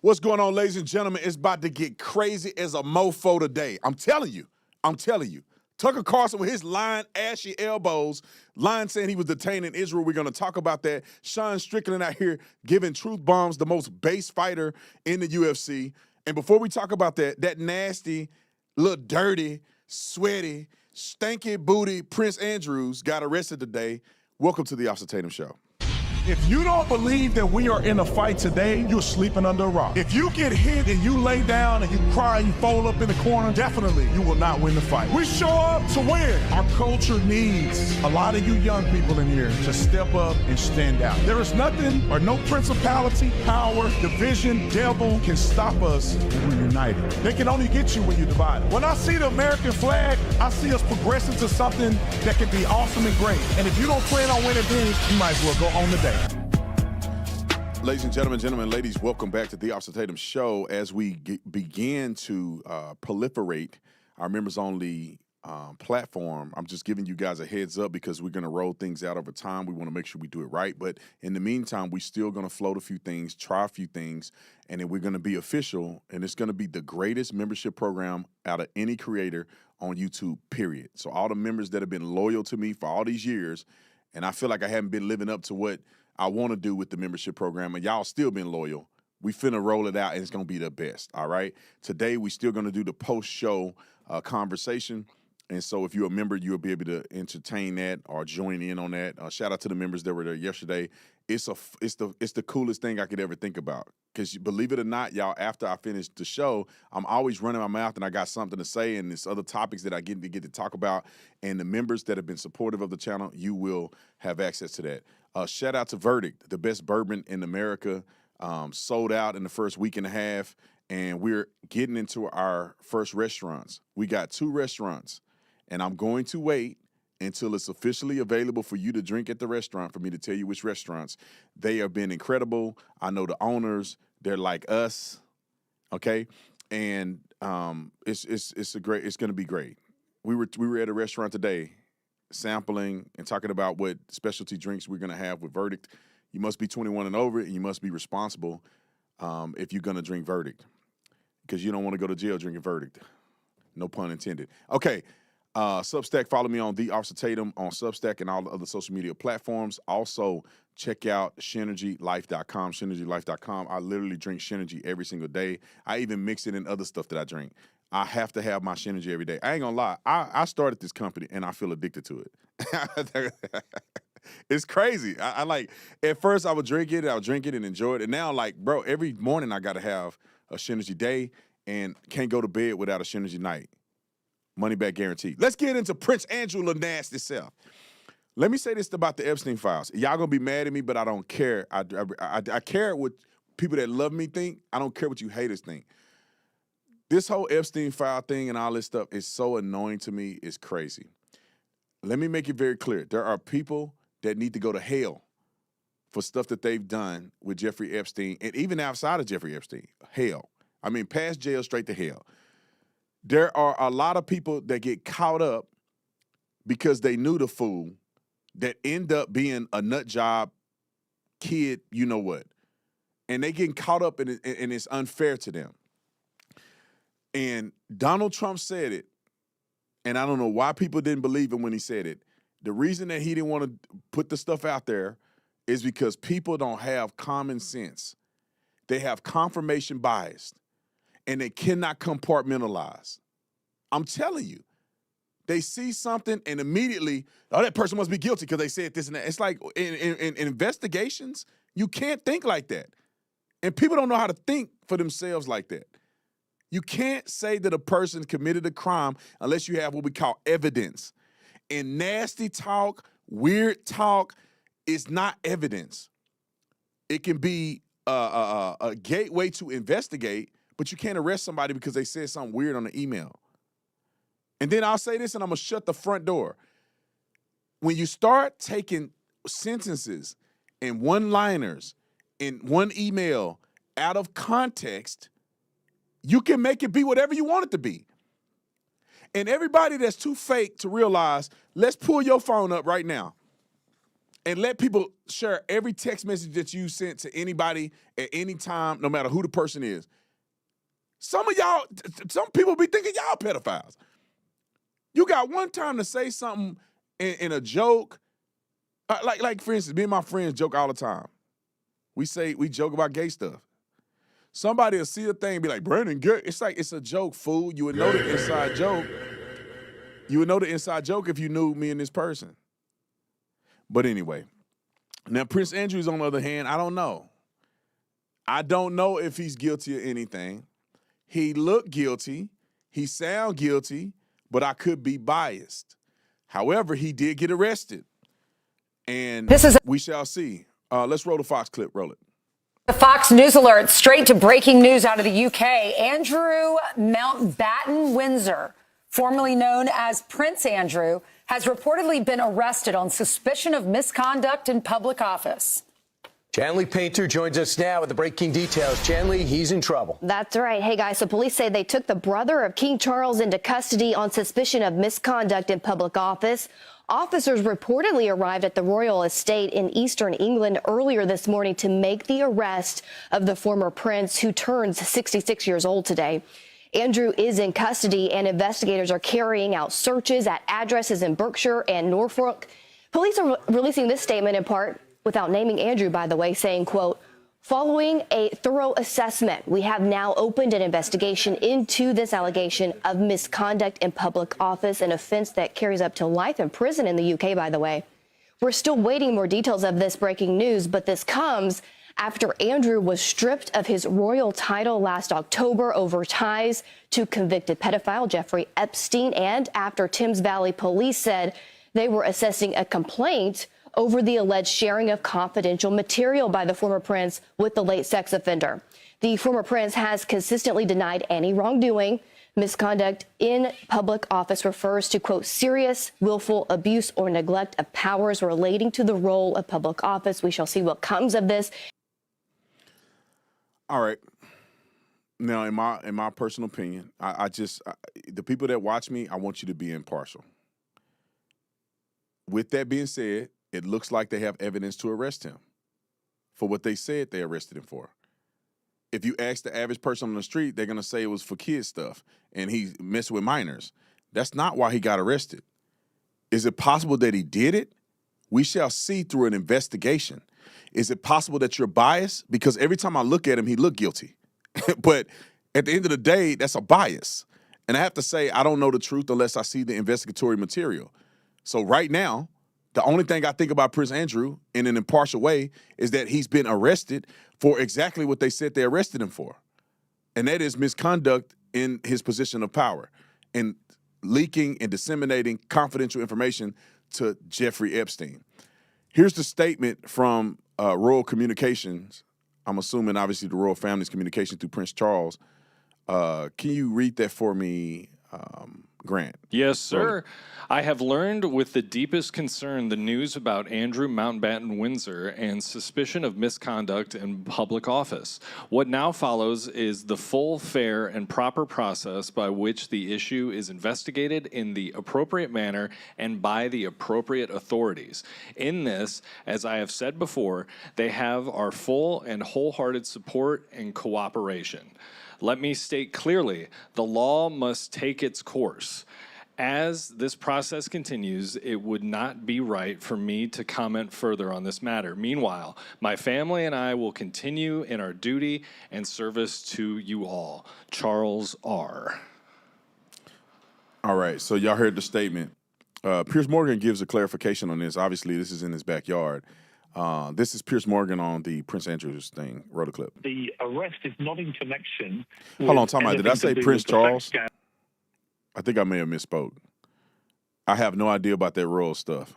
What's going on, ladies and gentlemen? It's about to get crazy as a mofo today. I'm telling you. Tucker Carlson with his lying, ashy elbows, lying saying he was detained in Israel. We're going to talk about that. Strickland out here giving truth bombs, the most base fighter in the UFC. And before we talk about that nasty, little dirty, sweaty, stanky booty Prince Andrews got arrested today. Welcome to the Officer Tatum Show. If you don't believe that we are in a fight today, you're sleeping under a rock. If you get hit and you lay down and you cry and you fold up in the corner, definitely you will not win the fight. We show up to win. Our culture needs a lot of you young people in here to step up and stand out. There is nothing or no principality, power, division, devil can stop us when we're united. They can only get you when you're divided. When I see the American flag, I see us progressing to something that can be awesome and great. And if you don't plan on winning big, you might as well go home today. Ladies and gentlemen, ladies, welcome back to the Officer Tatum Show. As we begin to proliferate our members-only platform, I'm just giving you guys a heads up because we're going to roll things out over time. We want to make sure we do it right. But in the meantime, we're still going to float a few things, try a few things, and then we're going to be official. And it's going to be the greatest membership program out of any creator on YouTube, period. So all the members that have been loyal to me for all these years, and I feel like I haven't been living up to what I want to do with the membership program, and y'all still been loyal. We finna roll it out, and it's going to be the best, all right? Today, we still going to do the post-show conversation, and so if you're a member, you'll be able to entertain that or join in on that. Shout out to the members that were there yesterday. It's the coolest thing I could ever think about, because believe it or not, y'all, after I finish the show, I'm always running my mouth, and I got something to say, and there's other topics that I get to talk about, and the members that have been supportive of the channel, you will have access to that. Shout out to Verdict, the best bourbon in America, sold out in the first week and a half, and we're getting into our first restaurants. We got 2 restaurants, and I'm going to wait until it's officially available for you to drink at the restaurant for me to tell you which restaurants. They have been incredible. I know the owners. They're like us, okay? And it's going to be great. We were at a restaurant today, sampling and talking about what specialty drinks we're going to have with Verdict. You must be 21 and over, and you must be responsible if you're going to drink Verdict, because you don't want to go to jail drinking Verdict. No pun intended. Okay, Substack, follow me on The Officer Tatum on Substack and all the other social media platforms. Also, check out ShenergyLife.com, ShenergyLife.com. I literally drink Shenergy every single day. I even mix it in other stuff that I drink. I have to have my Shenergy every day. I ain't gonna lie. I started this company and I feel addicted to it. It's crazy. I like, at first I would drink it and enjoy it. And now, like, bro, every morning I gotta have a Shenergy day and can't go to bed without a Shenergy night. Money back guaranteed. Let's get into Prince Andrew nasty self. Let me say this about the Epstein files. Y'all gonna be mad at me, but I don't care. I care what people that love me think. I don't care what you haters think. This whole Epstein file thing and all this stuff is so annoying to me. It's crazy. Let me make it very clear. There are people that need to go to hell for stuff that they've done with Jeffrey Epstein, and even outside of Jeffrey Epstein. Hell. I mean, past jail, straight to hell. There are a lot of people that get caught up because they knew the fool that end up being a nut job kid, you know what. And they getting caught up and it's unfair to them. And Donald Trump said it, and I don't know why people didn't believe him when he said it. The reason that he didn't want to put the stuff out there is because people don't have common sense. They have confirmation bias, and they cannot compartmentalize. I'm telling you. They see something, and immediately, oh, that person must be guilty because they said this and that. It's like in investigations, you can't think like that. And people don't know how to think for themselves like that. You can't say that a person committed a crime unless you have what we call evidence. And nasty talk, weird talk is not evidence. It can be a gateway to investigate, but you can't arrest somebody because they said something weird on the email. And then I'll say this, and I'm going to shut the front door. When you start taking sentences and one-liners in one email out of context, you can make it be whatever you want it to be. And everybody that's too fake to realize, let's pull your phone up right now. and let people share every text message that you sent to anybody at any time, no matter who the person is. Some of y'all, some people be thinking y'all pedophiles. You got one time to say something in a joke. Like for instance, me and my friends joke all the time. We joke about gay stuff. Somebody will see a thing and be like, Brandon, gay. It's like, it's a joke, fool. You would know the inside joke. You would know the inside joke if you knew me and this person. But anyway, now Prince Andrew's on the other hand, I don't know. I don't know if he's guilty of anything. He looked guilty. He sound guilty, but I could be biased. However, he did get arrested. And we shall see. Let's roll the Fox clip. Roll it. The Fox News alert, straight to breaking news out of the UK. Andrew Mountbatten Windsor, formerly known as Prince Andrew, has reportedly been arrested on suspicion of misconduct in public office. Chanley Painter joins us now with the breaking details. Chanley, he's in trouble. That's right. Hey, guys, so police say they took the brother of King Charles into custody on suspicion of misconduct in public office. Officers reportedly arrived at the royal estate in eastern England earlier this morning to make the arrest of the former prince, who turns 66 years old today. Andrew is in custody, and investigators are carrying out searches at addresses in Berkshire and Norfolk. Police are releasing this statement in part without naming Andrew, by the way, saying, quote, following a thorough assessment, we have now opened an investigation into this allegation of misconduct in public office, an offense that carries up to life in prison in the UK, by the way. We're still waiting more details of this breaking news, but this comes after Andrew was stripped of his royal title last October over ties to convicted pedophile Jeffrey Epstein, and after Thames Valley Police said they were assessing a complaint over the alleged sharing of confidential material by the former prince with the late sex offender. The former prince has consistently denied any wrongdoing. Misconduct in public office refers to, quote, serious, willful abuse or neglect of powers relating to the role of public office. We shall see what comes of this. All right. Now, in my personal opinion, the people that watch me, I want you to be impartial. With that being said, it looks like they have evidence to arrest him for what they said they arrested him for. If you ask the average person on the street, they're going to say it was for kids stuff and he messed with minors. That's not why he got arrested. Is it possible that he did it? We shall see through an investigation. Is it possible that you're biased? Because every time I look at him, he looked guilty. But at the end of the day, that's a bias. And I have to say, I don't know the truth unless I see the investigatory material. So right now, the only thing I think about Prince Andrew in an impartial way is that he's been arrested for exactly what they said they arrested him for. And that is misconduct in his position of power and leaking and disseminating confidential information to Jeffrey Epstein. Here's the statement from Royal Communications. I'm assuming, obviously, the royal family's communication through Prince Charles. Can you read that for me, Grant? Yes, sir. I have learned with the deepest concern the news about Andrew Mountbatten Windsor and suspicion of misconduct in public office. What now follows is the full, fair, and proper process by which the issue is investigated in the appropriate manner and by the appropriate authorities. In this, as I have said before, they have our full and wholehearted support and cooperation. Let me state clearly, the law must take its course. As this process continues, it would not be right for me to comment further on this matter. Meanwhile, my family and I will continue in our duty and service to you all. Charles R. All right, so y'all heard the statement. Piers Morgan gives a clarification on this. Obviously, this is in his backyard. This is Piers Morgan on the Prince Andrew's thing. Wrote a clip. The arrest is not in connection. Hold on, time out. Did I say Prince Charles? I think I may have misspoke. I have no idea about that royal stuff,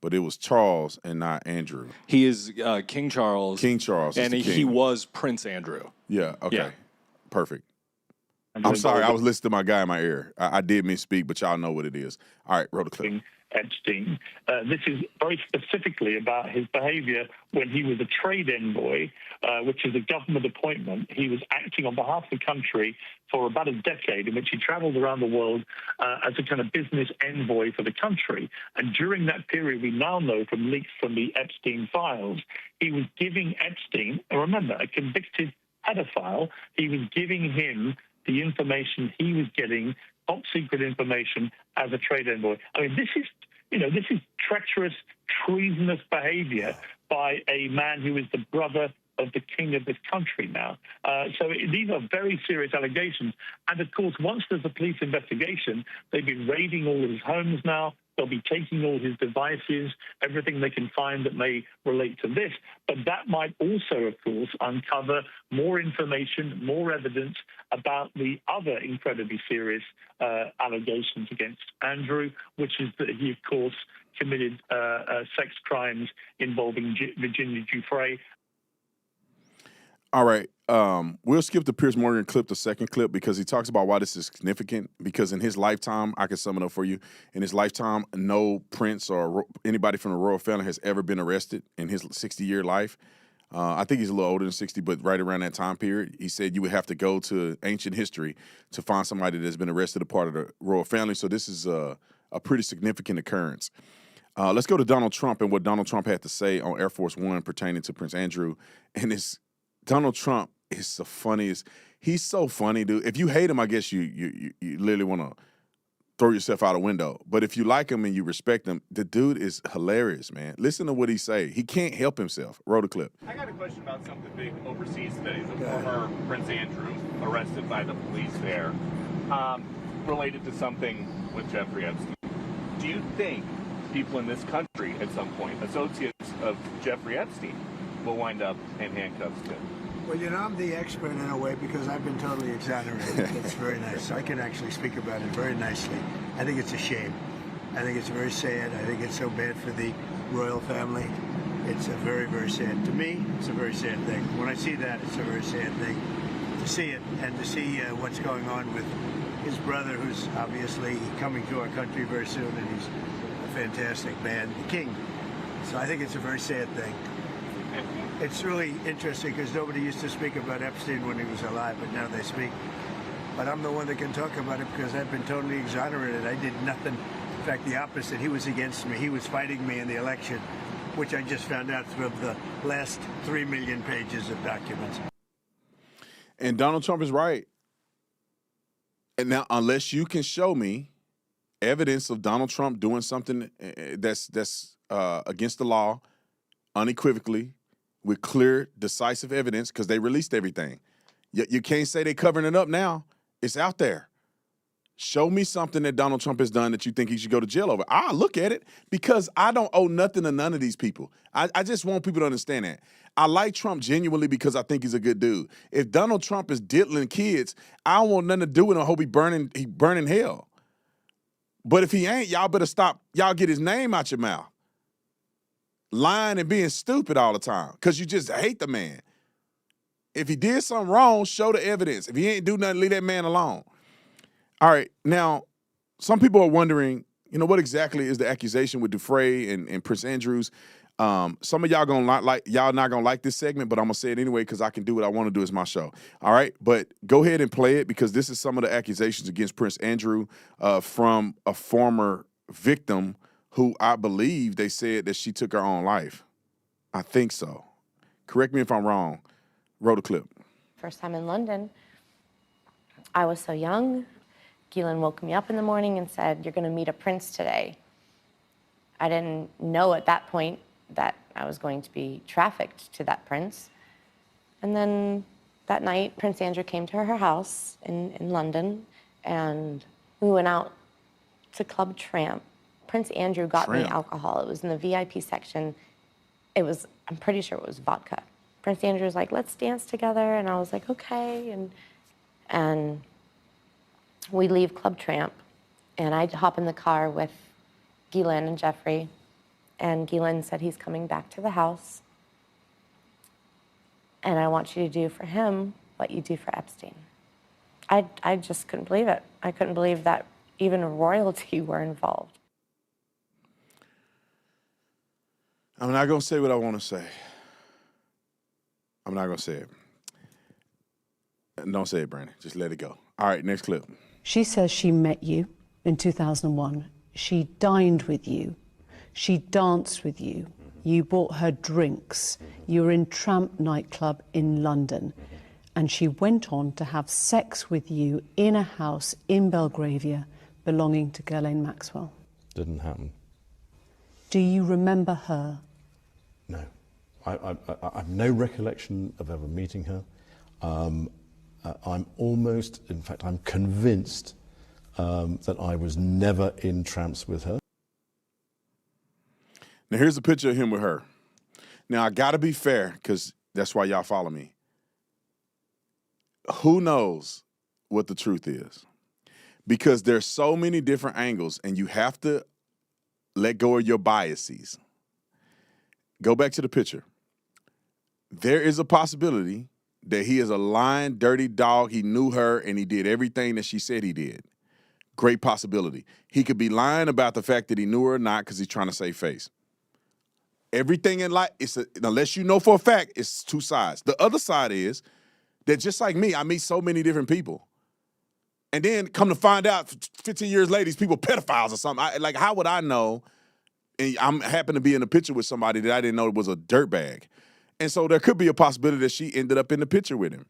but it was Charles and not Andrew. He is King Charles. King Charles. And he was Prince Andrew. Yeah, okay. Yeah. Perfect. I'm sorry, I was listening to my guy in my ear. I did misspeak, but y'all know what it is. All right, roll the clip. Epstein. This is very specifically about his behavior when he was a trade envoy, which is a government appointment. He was acting on behalf of the country for about a decade, in which he traveled around the world as a kind of business envoy for the country. And during that period, we now know from leaks from the Epstein files, he was giving Epstein, remember, a convicted pedophile, he was giving him the information he was getting, top secret information, as a trade envoy. I mean, this is treacherous, treasonous behavior by a man who is the brother of the king of this country now. So these are very serious allegations. And of course, once there's a police investigation, they've been raiding all of his homes now. They'll be taking all his devices, everything they can find that may relate to this. But that might also, of course, uncover more information, more evidence about the other incredibly serious allegations against Andrew, which is that he, of course, committed sex crimes involving Virginia Giuffre. All right. We'll skip the Piers Morgan clip, the second clip, because he talks about why this is significant. Because in his lifetime, I can sum it up for you. In his lifetime, no prince or anybody from the royal family has ever been arrested in his 60-year life. I think he's a little older than 60, but right around that time period, he said you would have to go to ancient history to find somebody that's been arrested a part of the royal family. So this is a pretty significant occurrence. Let's go to Donald Trump and what Donald Trump had to say on Air Force One pertaining to Prince Andrew. And Donald Trump is the funniest. He's so funny, dude. If you hate him, I guess you literally want to throw yourself out a window. But if you like him and you respect him, the dude is hilarious, man. Listen to what he say. He can't help himself. Roll the clip. I got a question about something big overseas today. The former Prince Andrew arrested by the police there, related to something with Jeffrey Epstein. Do you think people in this country at some point, associates of Jeffrey Epstein, will wind up in handcuffs too? Well, you know, I'm the expert in a way because I've been totally exonerated. It's very nice. I can actually speak about it very nicely. I think it's a shame. I think it's very sad. I think it's so bad for the royal family. It's a very, very sad. To me, it's a very sad thing. When I see that, it's a very sad thing. To see it and to see what's going on with his brother, who's obviously coming to our country very soon, and he's a fantastic man, the king. So I think it's a very sad thing. It's really interesting because nobody used to speak about Epstein when he was alive, but now they speak. But I'm the one that can talk about it because I've been totally exonerated. I did nothing. In fact, the opposite. He was against me. He was fighting me in the election, which I just found out through the last 3 million pages of documents. And Donald Trump is right. And now, unless you can show me evidence of Donald Trump doing something that's against the law, unequivocally, with clear, decisive evidence, because they released everything. You can't say they're covering it up now. It's out there. Show me something that Donald Trump has done that you think he should go to jail over. I'll look at it because I don't owe nothing to none of these people. I just want people to understand that. I like Trump genuinely because I think he's a good dude. If Donald Trump is diddling kids, I don't want nothing to do with him. I hope he burning hell. But if he ain't, y'all better stop. Y'all get his name out your mouth. Lying and being stupid all the time because you just hate the man. If he did something wrong, show the evidence. If he ain't do nothing, leave that man alone. All right, now, some people are wondering, what exactly is the accusation with Giuffre and Prince Andrews? Some of y'all y'all not gonna like this segment, but I'm gonna say it anyway because I can do what I want to do. It's my show. All right, but go ahead and play it because this is some of the accusations against Prince Andrew from a former victim who I believe they said that she took her own life. I think so. Correct me if I'm wrong. Roll the clip. First time in London, I was so young. Ghislaine woke me up in the morning and said, "You're going to meet a prince today." I didn't know at that point that I was going to be trafficked to that prince. And then that night, Prince Andrew came to her house in London, and we went out to Club Tramp. Prince Andrew got me alcohol. It was in the VIP section. I'm pretty sure it was vodka. Prince Andrew was like, "Let's dance together." And I was like, okay. And we leave Club Tramp, and I hop in the car with Ghislaine and Jeffrey, and Ghislaine said, "He's coming back to the house, and I want you to do for him what you do for Epstein." I just couldn't believe it. I couldn't believe that even royalty were involved. I'm not going to say what I want to say. I'm not going to say it. Don't say it, Brandon. Just let it go. All right, next clip. She says she met you in 2001. She dined with you. She danced with you. You bought her drinks. You were in Tramp nightclub in London. And she went on to have sex with you in a house in Belgravia belonging to Ghislaine Maxwell. Didn't happen. Do you remember her? No. I have no recollection of ever meeting her. I'm almost, in fact, I'm convinced that I was never in Tramps with her. Now, here's a picture of him with her. Now, I got to be fair, because that's why y'all follow me. Who knows what the truth is? Because there's so many different angles, and you have to let go of your biases. Go back to the picture. There is a possibility that he is a lying, dirty dog. He knew her, and he did everything that she said he did. Great possibility. He could be lying about the fact that he knew her or not because he's trying to save face. Everything in life, unless you know for a fact, it's two sides. The other side is that just like me, I meet so many different people. And then come to find out 15 years later, these people pedophiles or something. How would I know? And I'm happen to be in a picture with somebody that I didn't know was a dirtbag. And so there could be a possibility that she ended up in the picture with him.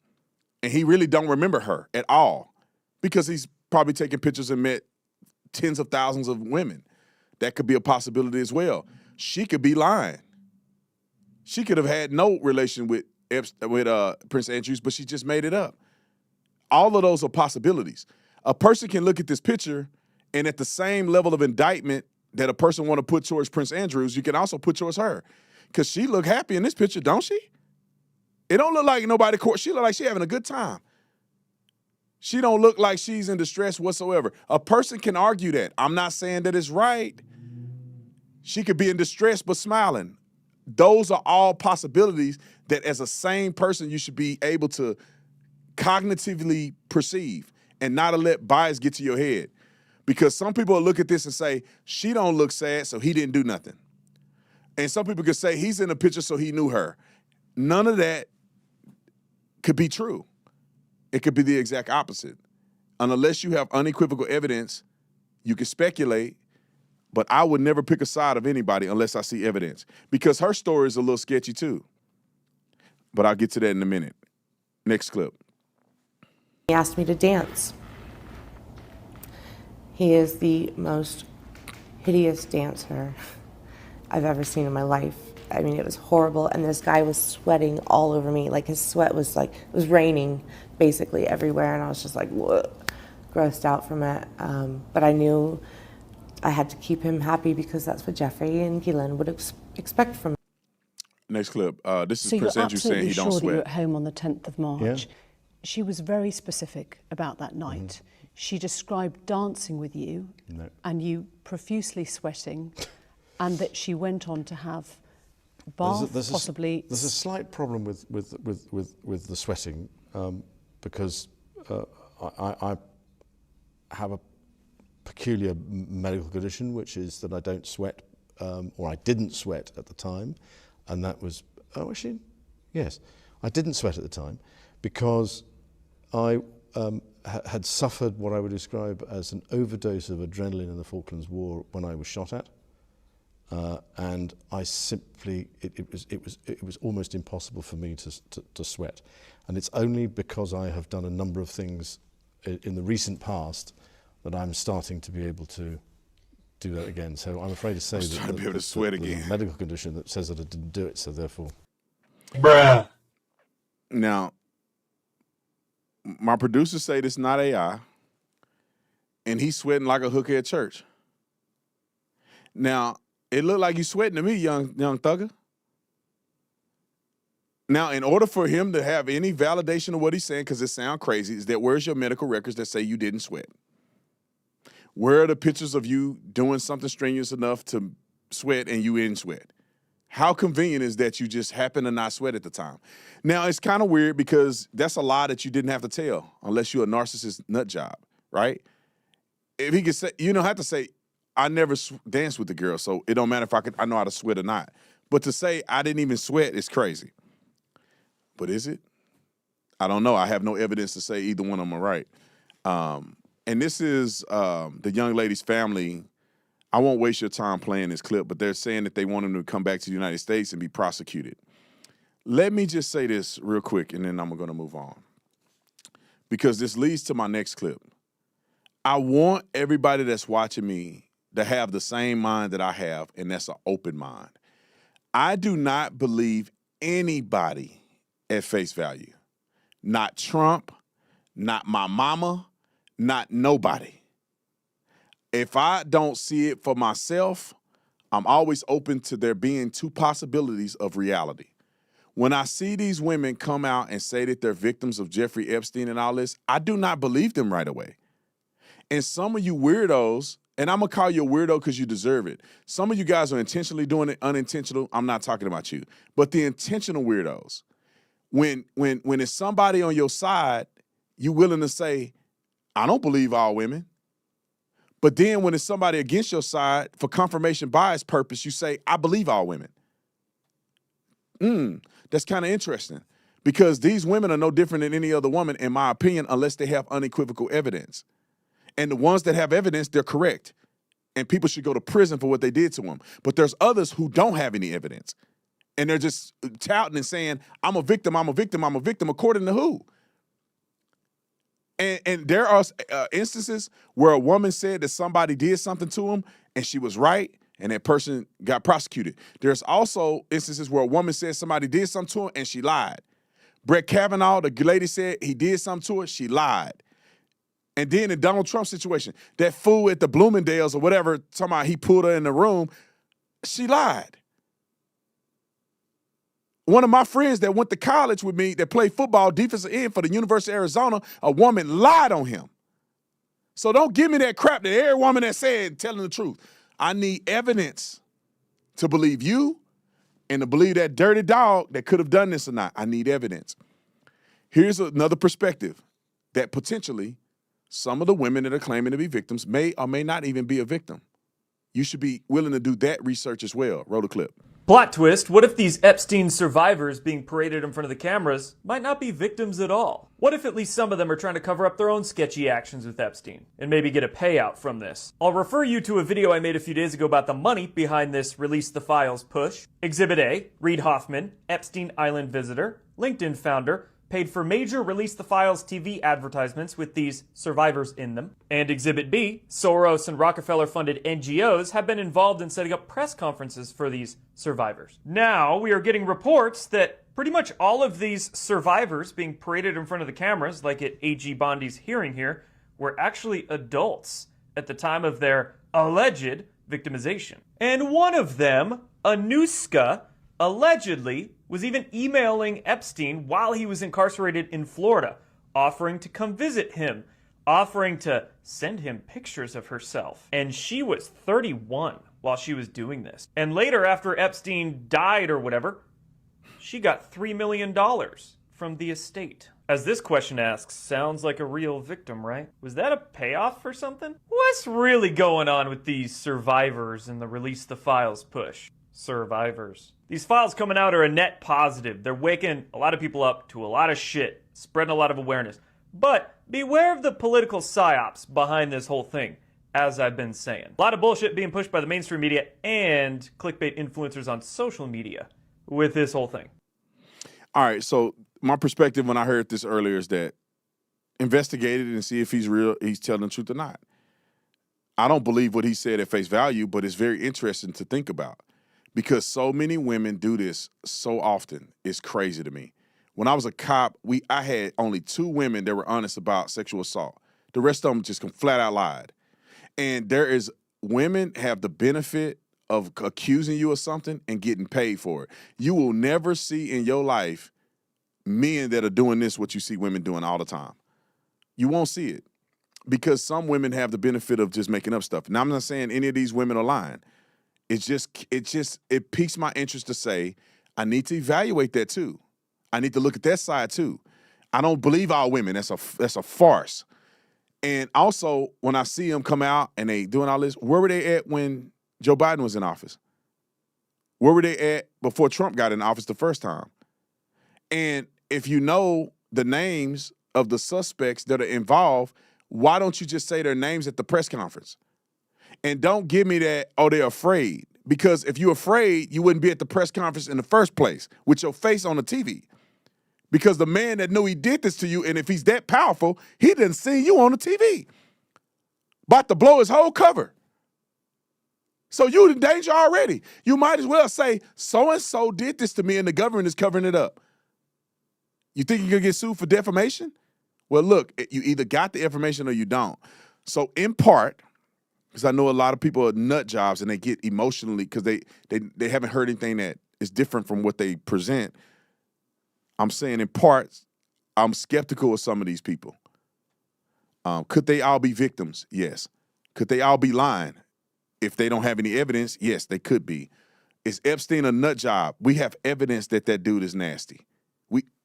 And he really don't remember her at all because he's probably taken pictures and met tens of thousands of women. That could be a possibility as well. She could be lying. She could have had no relation with Prince Andrews, but she just made it up. All of those are possibilities. A person can look at this picture and at the same level of indictment that a person want to put towards Prince Andrews, you can also put towards her. Because she look happy in this picture, don't she? It don't look like nobody, she look like she having a good time. She don't look like she's in distress whatsoever. A person can argue that. I'm not saying that it's right. She could be in distress but smiling. Those are all possibilities that as a sane person you should be able to cognitively perceive and not to let bias get to your head. Because some people will look at this and say, she don't look sad, so he didn't do nothing. And some people could say he's in the picture, so he knew her. None of that could be true. It could be the exact opposite. And unless you have unequivocal evidence, you can speculate, but I would never pick a side of anybody unless I see evidence. Because her story is a little sketchy too. But I'll get to that in a minute. Next clip. He asked me to dance. He is the most hideous dancer I've ever seen in my life. I mean, it was horrible, and this guy was sweating all over me. Like, his sweat was like, it was raining basically everywhere, and I was just like, whoa, grossed out from it. But I knew I had to keep him happy because that's what Jeffrey and Ghislaine would expect from me. Next clip. This is So Prince you're Andrew saying he absolutely don't sure that you were sweat. at home on the 10th of March. Yeah. She was very specific about that night. She described dancing with you and you profusely sweating, and that she went on to have bath, possibly. There's a slight problem with the sweating because I have a peculiar medical condition, which is that I don't sweat, or I didn't sweat at the time, and that was, yes, I didn't sweat at the time because I had suffered what I would describe as an overdose of adrenaline in the Falklands War when I was shot at, and I simply it was almost impossible for me to sweat, and it's only because I have done a number of things in the recent past that I'm starting to be able to do that again. So I'm afraid to say that trying to be able to sweat again. A medical condition that says that I didn't do it, so therefore. Bruh. Now, my producers say this is not AI, and he's sweating like a hooker at church. Now, it looked like you sweating to me, young thugger. Now, in order for him to have any validation of what he's saying, because it sounds crazy, is that where's your medical records that say you didn't sweat? Where are the pictures of you doing something strenuous enough to sweat and you didn't sweat? How convenient is that you just happen to not sweat at the time? Now, it's kind of weird because that's a lie that you didn't have to tell unless you're a narcissist nut job, right? If he could say, you don't have to say, I never danced with the girl, so it don't matter if I know how to sweat or not. But to say I didn't even sweat is crazy. But is it? I don't know. I have no evidence to say either one of them are right. And this is the young lady's family. I won't waste your time playing this clip, but they're saying that they want him to come back to the United States and be prosecuted. Let me just say this real quick, and then I'm going to move on. Because this leads to my next clip. I want everybody that's watching me to have the same mind that I have, and that's an open mind. I do not believe anybody at face value. Not Trump, not my mama, not nobody. If I don't see it for myself, I'm always open to there being two possibilities of reality. When I see these women come out and say that they're victims of Jeffrey Epstein and all this, I do not believe them right away. And some of you weirdos, and I'm going to call you a weirdo because you deserve it. Some of you guys are intentionally doing it, unintentional. I'm not talking about you. But the intentional weirdos, when it's somebody on your side, you're willing to say, I don't believe all women. But then when it's somebody against your side, for confirmation bias purpose, you say, I believe all women. That's kind of interesting because these women are no different than any other woman, in my opinion, unless they have unequivocal evidence. And the ones that have evidence, they're correct. And people should go to prison for what they did to them. But there's others who don't have any evidence. And they're just touting and saying, I'm a victim, I'm a victim, I'm a victim, according to who? And there are instances where a woman said that somebody did something to him and she was right and that person got prosecuted. There's also instances where a woman said somebody did something to him and she lied. Brett Kavanaugh, the lady said he did something to her, she lied. And then in Donald Trump's situation, that fool at the Bloomingdale's or whatever, talking about he pulled her in the room, she lied. One of my friends that went to college with me that played football defensive end for the University of Arizona, a woman lied on him. So don't give me that crap that every woman that said telling the truth. I need evidence to believe you and to believe that dirty dog that could have done this or not. I need evidence. Here's another perspective that potentially some of the women that are claiming to be victims may or may not even be a victim. You should be willing to do that research as well. Roll the clip. Plot twist, what if these Epstein survivors being paraded in front of the cameras might not be victims at all? What if at least some of them are trying to cover up their own sketchy actions with Epstein and maybe get a payout from this? I'll refer you to a video I made a few days ago about the money behind this Release the Files push. Exhibit A, Reid Hoffman, Epstein Island visitor, LinkedIn founder, paid for major Release the Files TV advertisements with these survivors in them. And Exhibit B, Soros and Rockefeller-funded NGOs have been involved in setting up press conferences for these survivors. Now, we are getting reports that pretty much all of these survivors being paraded in front of the cameras, like at A.G. Bondi's hearing here, were actually adults at the time of their alleged victimization. And one of them, Anuska, allegedly was even emailing Epstein while he was incarcerated in Florida, offering to come visit him, offering to send him pictures of herself. And she was 31 while she was doing this. And later, after Epstein died or whatever, she got $3 million from the estate. As this question asks, sounds like a real victim, right? Was that a payoff for something? What's really going on with these survivors and the Release the Files push? Survivors. These files coming out are a net positive. They're waking a lot of people up to a lot of shit, spreading a lot of awareness. But beware of the political psyops behind this whole thing, as I've been saying. A lot of bullshit being pushed by the mainstream media and clickbait influencers on social media with this whole thing. All right, so my perspective when I heard this earlier is that investigate it and see if he's real, he's telling the truth or not. I don't believe what he said at face value, but it's very interesting to think about. Because so many women do this so often, it's crazy to me. When I was a cop, I had only 2 women that were honest about sexual assault. The rest of them just flat out lied. And women have the benefit of accusing you of something and getting paid for it. You will never see in your life men that are doing this what you see women doing all the time. You won't see it because some women have the benefit of just making up stuff. Now, I'm not saying any of these women are lying. It piques my interest to say, I need to evaluate that too. I need to look at that side too. I don't believe all women. That's a farce. And also, when I see them come out and they doing all this, where were they at when Joe Biden was in office? Where were they at before Trump got in office the first time? And if you know the names of the suspects that are involved, why don't you just say their names at the press conference? And don't give me that, oh, they're afraid. Because if you're afraid, you wouldn't be at the press conference in the first place with your face on the TV. Because the man that knew he did this to you, and if he's that powerful, he didn't see you on the TV. About to blow his whole cover. So you're in danger already. You might as well say, so-and-so did this to me and the government is covering it up. You think you're going to get sued for defamation? Well, look, you either got the information or you don't. So in part, because I know a lot of people are nut jobs and they get emotionally because they haven't heard anything that is different from what they present. I'm saying in part, I'm skeptical of some of these people. Could they all be victims? Yes. Could they all be lying? If they don't have any evidence, yes, they could be. Is Epstein a nut job? We have evidence that that dude is nasty.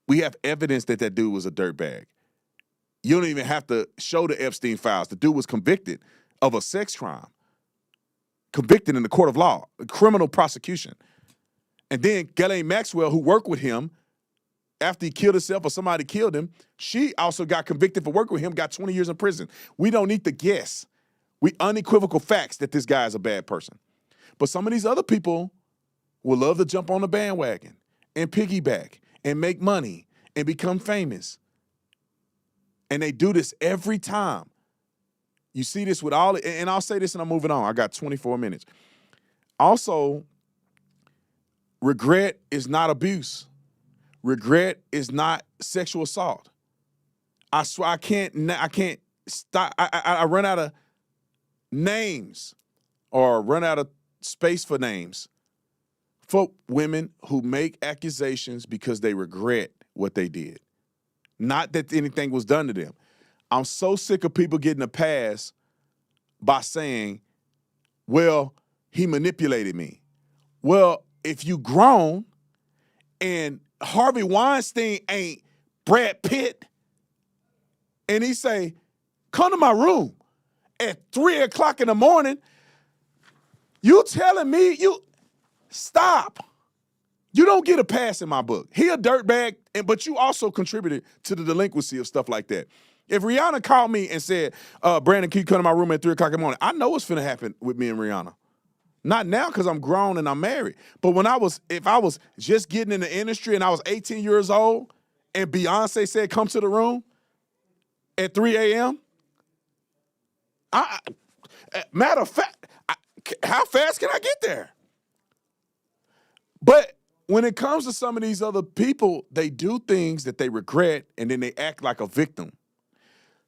We have evidence that that dude was a dirtbag. You don't even have to show the Epstein files. The dude was convicted of a sex crime. Convicted in the court of law, a criminal prosecution. And then Ghislaine Maxwell, who worked with him after he killed himself or somebody killed him, she also got convicted for working with him, got 20 years in prison. We don't need to guess. We unequivocal facts that this guy is a bad person. But some of these other people will love to jump on the bandwagon and piggyback and make money and become famous. And they do this every time. You see this with all, and I'll say this and I'm moving on. I got 24 minutes. Also, regret is not abuse. Regret is not sexual assault. I swear I can't stop. I run out of names or run out of space for names for women who make accusations because they regret what they did. Not that anything was done to them. I'm so sick of people getting a pass by saying, well, he manipulated me. Well, if you grown and Harvey Weinstein ain't Brad Pitt and he say, come to my room at 3 o'clock in the morning, you telling me stop. You don't get a pass in my book. He a dirtbag, but you also contributed to the delinquency of stuff like that. If Rihanna called me and said, Brandon, can you come to my room at 3 o'clock in the morning? I know what's finna happen with me and Rihanna. Not now because I'm grown and I'm married. But if I was just getting in the industry and I was 18 years old and Beyonce said, come to the room at 3 a.m., matter of fact, how fast can I get there? But when it comes to some of these other people, they do things that they regret and then they act like a victim.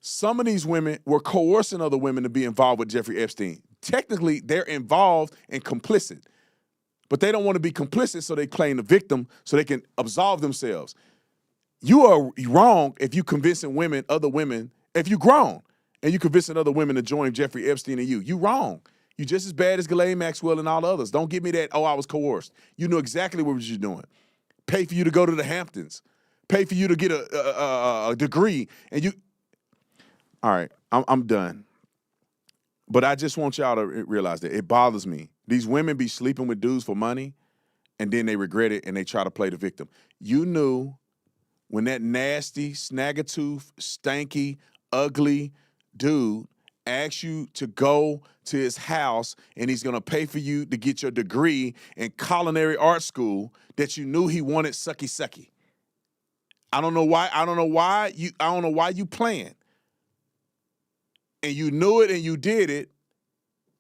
Some of these women were coercing other women to be involved with Jeffrey Epstein. Technically, they're involved and complicit. But they don't want to be complicit, so they claim the victim so they can absolve themselves. You are wrong if you're convincing other women, if you're grown and you're convincing other women to join Jeffrey Epstein and you. You're wrong. You're just as bad as Ghislaine Maxwell and all the others. Don't give me that, oh, I was coerced. You know exactly what you're doing. Pay for you to go to the Hamptons. Pay for you to get a degree. And you, all right, I'm done. But I just want y'all to realize that it bothers me. These women be sleeping with dudes for money, and then they regret it, and they try to play the victim. You knew when that nasty, snag-a-tooth, stanky, ugly dude asks you to go to his house and he's going to pay for you to get your degree in culinary art school that you knew he wanted sucky-sucky. I don't know why you playing. And you knew it and you did it,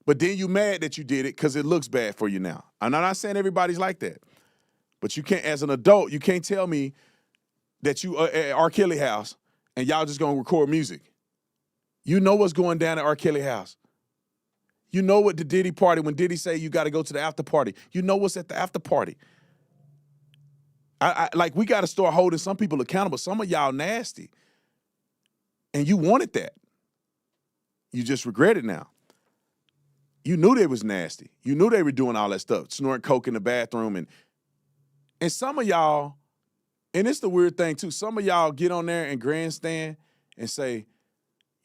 but then you mad that you did it because it looks bad for you now. I'm not saying everybody's like that. But you can't, as an adult, you can't tell me that you are at R. Kelly house and y'all just going to record music. You know what's going down at R. Kelly house. You know what the Diddy party, when Diddy say you got to go to the after party, you know what's at the after party. Like, we got to start holding some people accountable. Some of y'all nasty. And you wanted that. You just regret it now. You knew they was nasty. You knew they were doing all that stuff, snorting coke in the bathroom. And some of y'all, and it's the weird thing too, some of y'all get on there and grandstand and say,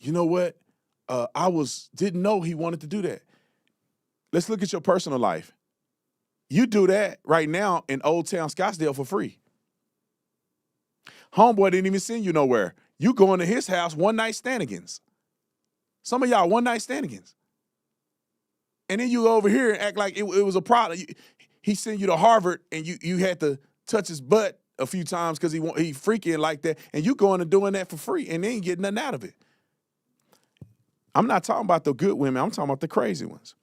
you know what? Didn't know he wanted to do that. Let's look at your personal life. You do that right now in Old Town Scottsdale for free. Homeboy didn't even send you nowhere. You going to his house one-night standigans. Some of y'all one-night standigans. And then you go over here and act like it was a problem. He sent you to Harvard and you had to touch his butt a few times because he freaking like that. And you going and doing that for free and they ain't getting nothing out of it. I'm not talking about the good women. I'm talking about the crazy ones.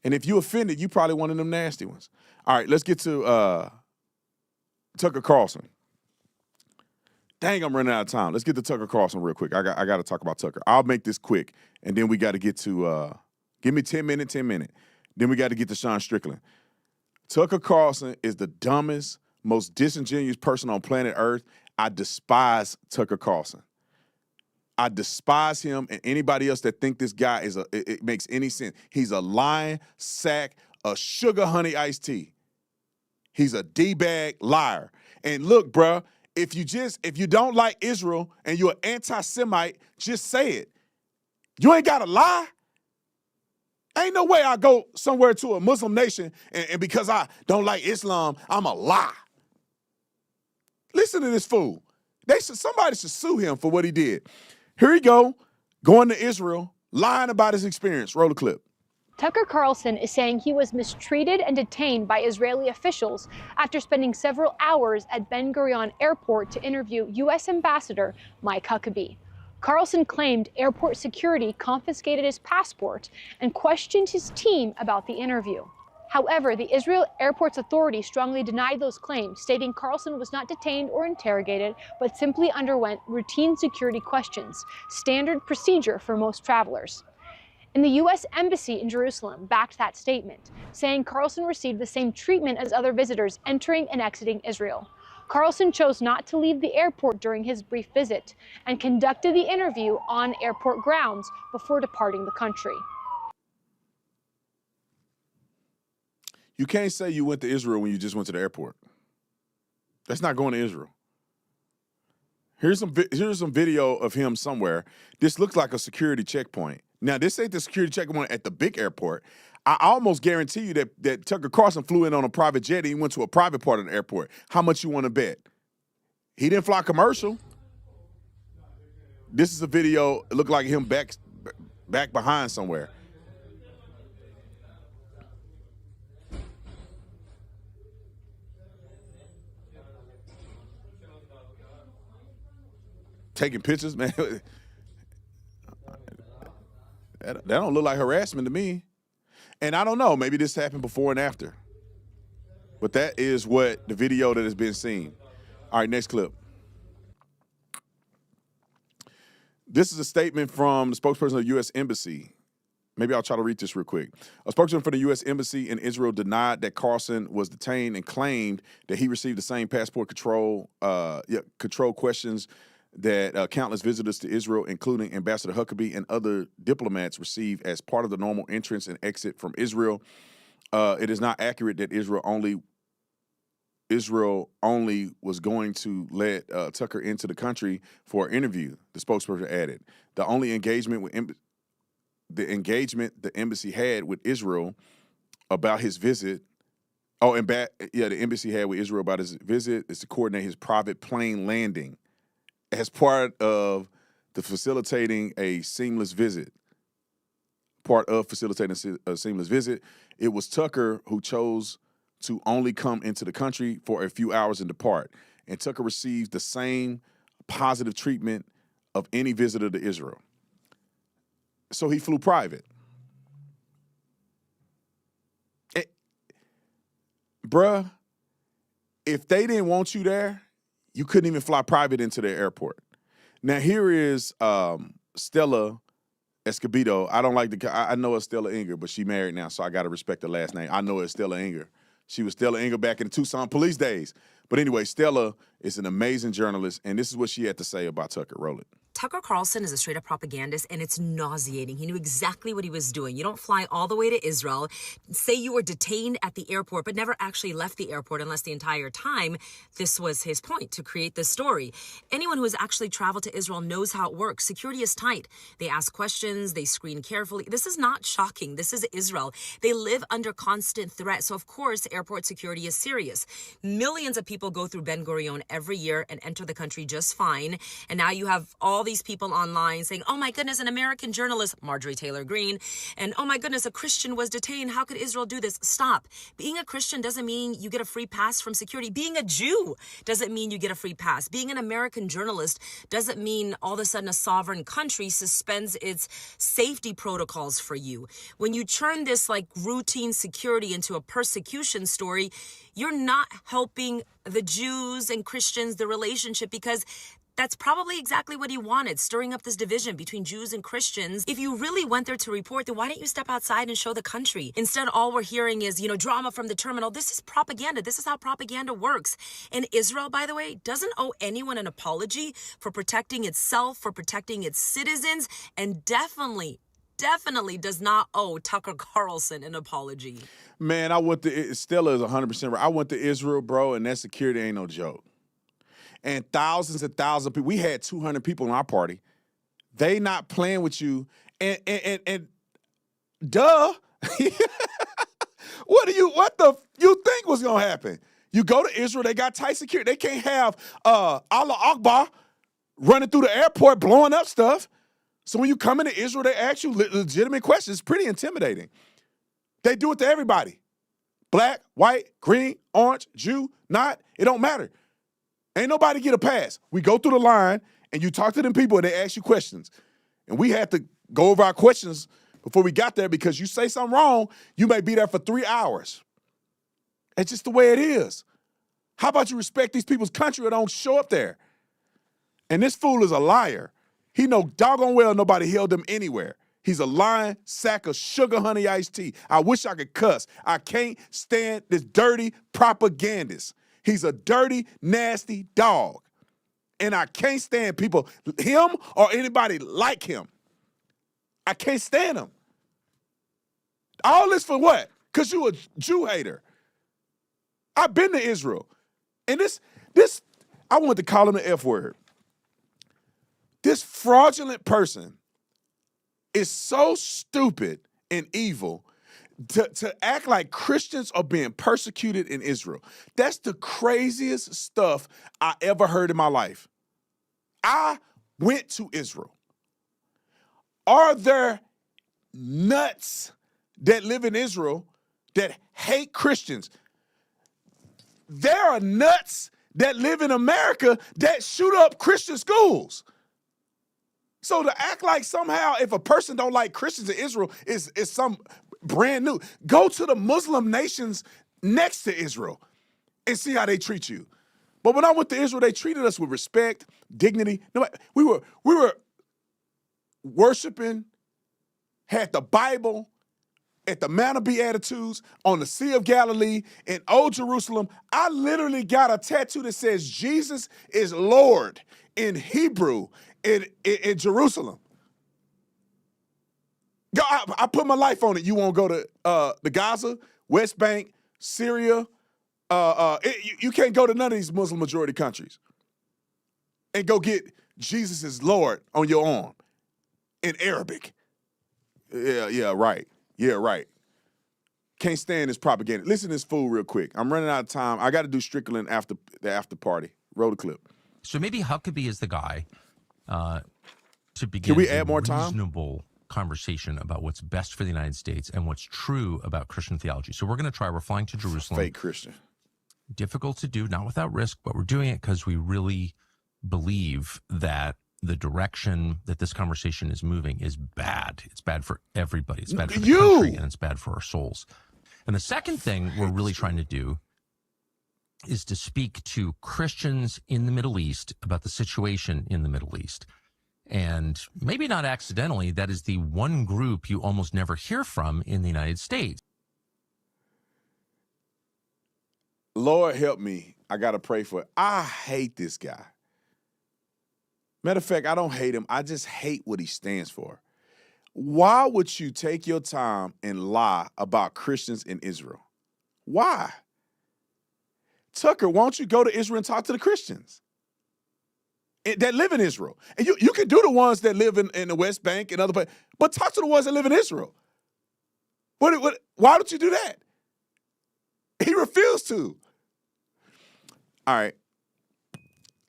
And if you offended, you probably one of them nasty ones. All right, let's get to Tucker Carlson. Dang, I'm running out of time. Let's get to Tucker Carlson real quick. I got to talk about Tucker. I'll make this quick, and then we got to get to give me 10 minutes. Then we got to get to Sean Strickland. Tucker Carlson is the dumbest, most disingenuous person on planet Earth. I despise Tucker Carlson. I despise him and anybody else that think this guy it makes any sense. He's a lying sack of sugar honey iced tea. He's a D-bag liar. And look, bruh, if you don't like Israel and you're an anti-Semite, just say it. You ain't got to lie. Ain't no way I go somewhere to a Muslim nation and because I don't like Islam, I'm a lie. Listen to this fool. Somebody should sue him for what he did. Here he go, going to Israel, lying about his experience. Roll the clip. Tucker Carlson is saying he was mistreated and detained by Israeli officials after spending several hours at Ben Gurion Airport to interview U.S. Ambassador Mike Huckabee. Carlson claimed airport security confiscated his passport and questioned his team about the interview. However, the Israel Airports Authority strongly denied those claims, stating Carlson was not detained or interrogated, but simply underwent routine security questions, standard procedure for most travelers. And the U.S. Embassy in Jerusalem backed that statement, saying Carlson received the same treatment as other visitors entering and exiting Israel. Carlson chose not to leave the airport during his brief visit and conducted the interview on airport grounds before departing the country. You can't say you went to Israel when you just went to the airport. That's not going to Israel. Here's some video of him somewhere. This looks like a security checkpoint. Now, this ain't the security checkpoint at the big airport. I almost guarantee you that Tucker Carlson flew in on a private jet and he went to a private part of the airport. How much you want to bet? He didn't fly commercial. This is a video. It looked like him back behind somewhere. Taking pictures, man. That don't look like harassment to me. And I don't know, maybe this happened before and after. But that is what the video that has been seen. All right, next clip. This is a statement from the spokesperson of the U.S. Embassy. Maybe I'll try to read this real quick. A spokesperson for the U.S. Embassy in Israel denied that Carlson was detained and claimed that he received the same passport control questions that countless visitors to Israel, including Ambassador Huckabee and other diplomats, received as part of the normal entrance and exit from Israel. It is not accurate that Israel only was going to let Tucker into the country for an interview, the spokesperson added. The only engagement the embassy had with Israel about his visit, the embassy had with Israel about his visit is to coordinate his private plane landing as part of the facilitating a seamless visit. It was Tucker who chose to only come into the country for a few hours and depart. And Tucker received the same positive treatment of any visitor to Israel. So he flew private. Bruh, if they didn't want you there, you couldn't even fly private into their airport. Now here is Stella Escobedo. I don't like I know it's Stella Inger, but she married now, so I got to respect the last name. I know it's Stella Inger. She was Stella Inger back in the Tucson police days. But anyway, Stella is an amazing journalist, and this is what she had to say about Tucker. Roll it. Tucker Carlson is a straight-up propagandist, and it's nauseating. He knew exactly what he was doing. You don't fly all the way to Israel, say you were detained at the airport, but never actually left the airport unless the entire time. This was his point, to create this story. Anyone who has actually traveled to Israel knows how it works. Security is tight. They ask questions. They screen carefully. This is not shocking. This is Israel. They live under constant threat. So, of course, airport security is serious. Millions of people go through Ben Gurion every year and enter the country just fine. And now you have all these people online saying, oh my goodness, an American journalist, Marjorie Taylor Greene, and oh my goodness, a Christian was detained. How could Israel do this? Stop. Being a Christian doesn't mean you get a free pass from security. Being a Jew doesn't mean you get a free pass. Being an American journalist doesn't mean all of a sudden a sovereign country suspends its safety protocols for you. When you turn this like routine security into a persecution story, you're not helping the Jews and Christians, the relationship, because that's probably exactly what he wanted, stirring up this division between Jews and Christians. If you really went there to report, then why didn't you step outside and show the country? Instead, all we're hearing is, drama from the terminal. This is propaganda. This is how propaganda works. And Israel, by the way, doesn't owe anyone an apology for protecting itself, for protecting its citizens, and definitely does not owe Tucker Carlson an apology. Man, Stella is 100% right. I went to Israel, bro, and that security ain't no joke. And thousands and thousands of people. We had 200 people in our party. They not playing with you. And duh. What the you think was gonna happen? You go to Israel, they got tight security. They can't have Allah Akbar running through the airport blowing up stuff. So when you come into Israel, they ask you legitimate questions. It's pretty intimidating. They do it to everybody. Black, white, green, orange, Jew, not. It don't matter. Ain't nobody get a pass. We go through the line, and you talk to them people, and they ask you questions. And we had to go over our questions before we got there because you say something wrong, you may be there for 3 hours. It's just the way it is. How about you respect these people's country or don't show up there? And this fool is a liar. He know doggone well nobody held him anywhere. He's a lying sack of sugar honey iced tea. I wish I could cuss. I can't stand this dirty propagandist. He's a dirty, nasty dog. And I can't stand people, him or anybody like him. I can't stand him. All this for what? Because you a Jew hater. I've been to Israel. And this, I want to call him the F word. This fraudulent person is so stupid and evil to act like Christians are being persecuted in Israel. That's the craziest stuff I ever heard in my life. I went to Israel. Are there nuts that live in Israel that hate Christians? There are nuts that live in America that shoot up Christian schools. So to act like somehow if a person don't like Christians in Israel is some brand new. Go to the Muslim nations next to Israel and see how they treat you. But when I went to Israel, they treated us with respect, dignity. We were worshiping, had the Bible at the Mount of Beatitudes, on the Sea of Galilee, in Old Jerusalem. I literally got a tattoo that says Jesus is Lord in Hebrew in Jerusalem. I put my life on it. You won't go to the Gaza, West Bank, Syria. You can't go to none of these Muslim majority countries and go get Jesus is Lord on your arm in Arabic. Yeah, right. Yeah, right. Can't stand this propaganda. Listen to this fool real quick. I'm running out of time. I got to do Strickland after the after party. Roll the clip. So maybe Huckabee is the guy to begin Can we add more time? Reasonable conversation about what's best for the United States and what's true about Christian theology. So we're going to try. We're flying to Jerusalem. Fake Christian. Difficult to do, not without risk, but we're doing it because we really believe that the direction that this conversation is moving is bad. It's bad for everybody. It's bad for the country, and it's bad for our souls. And the second thing we're really trying to do is to speak to Christians in the Middle East about the situation in the Middle East. And maybe not accidentally, that is the one group you almost never hear from in the United States. Lord help me. I got to pray for it. I hate this guy. Matter of fact, I don't hate him. I just hate what he stands for. Why would you take your time and lie about Christians in Israel? Why? Tucker, why don't you go to Israel and talk to the Christians that live in Israel? And you can do the ones that live in the West Bank and other places, but talk to the ones that live in Israel. Why don't you do that? He refused to. All right.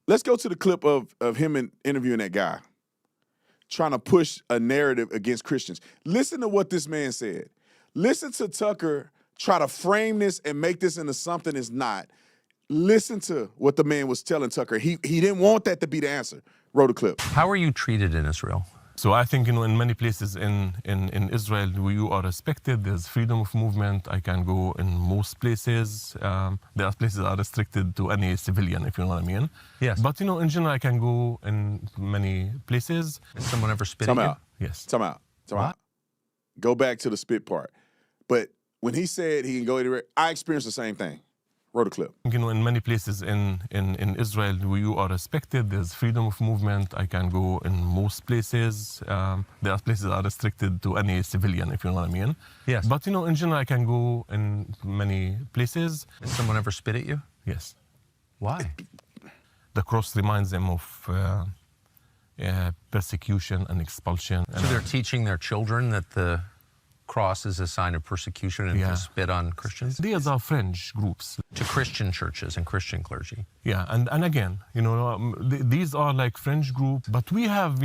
Let's go to the clip of him interviewing that guy, trying to push a narrative against Christians. Listen to what this man said. Listen to Tucker try to frame this and make this into something it's not. Listen to what the man was telling Tucker. He didn't want that to be the answer. Roll the clip. How are you treated in Israel? So I think, in many places in Israel, you are respected. There's freedom of movement. I can go in most places. There are places that are restricted to any civilian, if you know what I mean. Yes. But, in general, I can go in many places. Has someone ever spit Time at you? out. Yes. Time out. Go back to the spit part. But when he said he can go anywhere, I experienced the same thing. Roll the clip. In many places in Israel, you are respected. There's freedom of movement. I can go in most places. There are places that are restricted to any civilian, if you know what I mean. Yes. But, in general, I can go in many places. Has someone ever spit at you? Yes. Why? The cross reminds them of persecution and expulsion. So they're teaching their children that the cross is a sign of persecution and to spit on Christians? These are fringe groups. To Christian churches and Christian clergy. Yeah, and again, these are like fringe groups, but we have,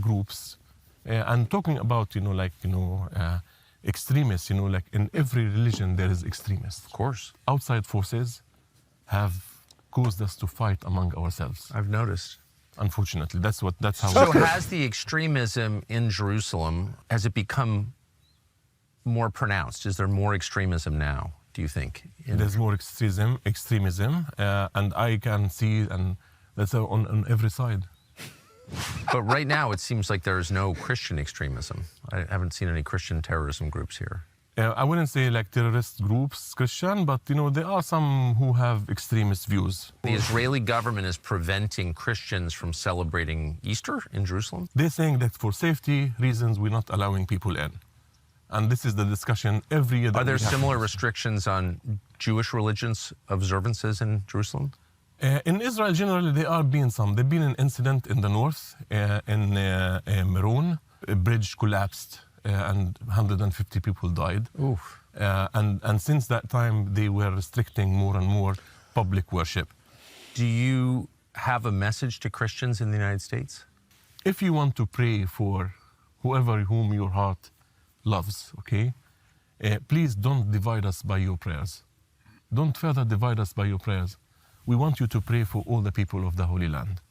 groups, and talking about, extremists, like in every religion there is extremists. Of course. Outside forces have caused us to fight among ourselves. I've noticed. Unfortunately, that's how. So has the extremism in Jerusalem, has it become more pronounced? Is there more extremism now, do you think? There's more extremism, and I can see, and that's on every side. But right now, it seems like there's no Christian extremism. I haven't seen any Christian terrorism groups here. I wouldn't say like terrorist groups, Christian, but there are some who have extremist views. The Israeli government is preventing Christians from celebrating Easter in Jerusalem? They're saying that for safety reasons, we're not allowing people in. And this is the discussion every year. Are there similar restrictions on Jewish religious observances in Jerusalem? In Israel, generally, there are being some. There's been an incident in the north, in Meron. A bridge collapsed and 150 people died. Oof. And since that time, they were restricting more and more public worship. Do you have a message to Christians in the United States? If you want to pray for whom your heart loves, okay? Please don't divide us by your prayers. Don't further divide us by your prayers. We want you to pray for all the people of the Holy Land.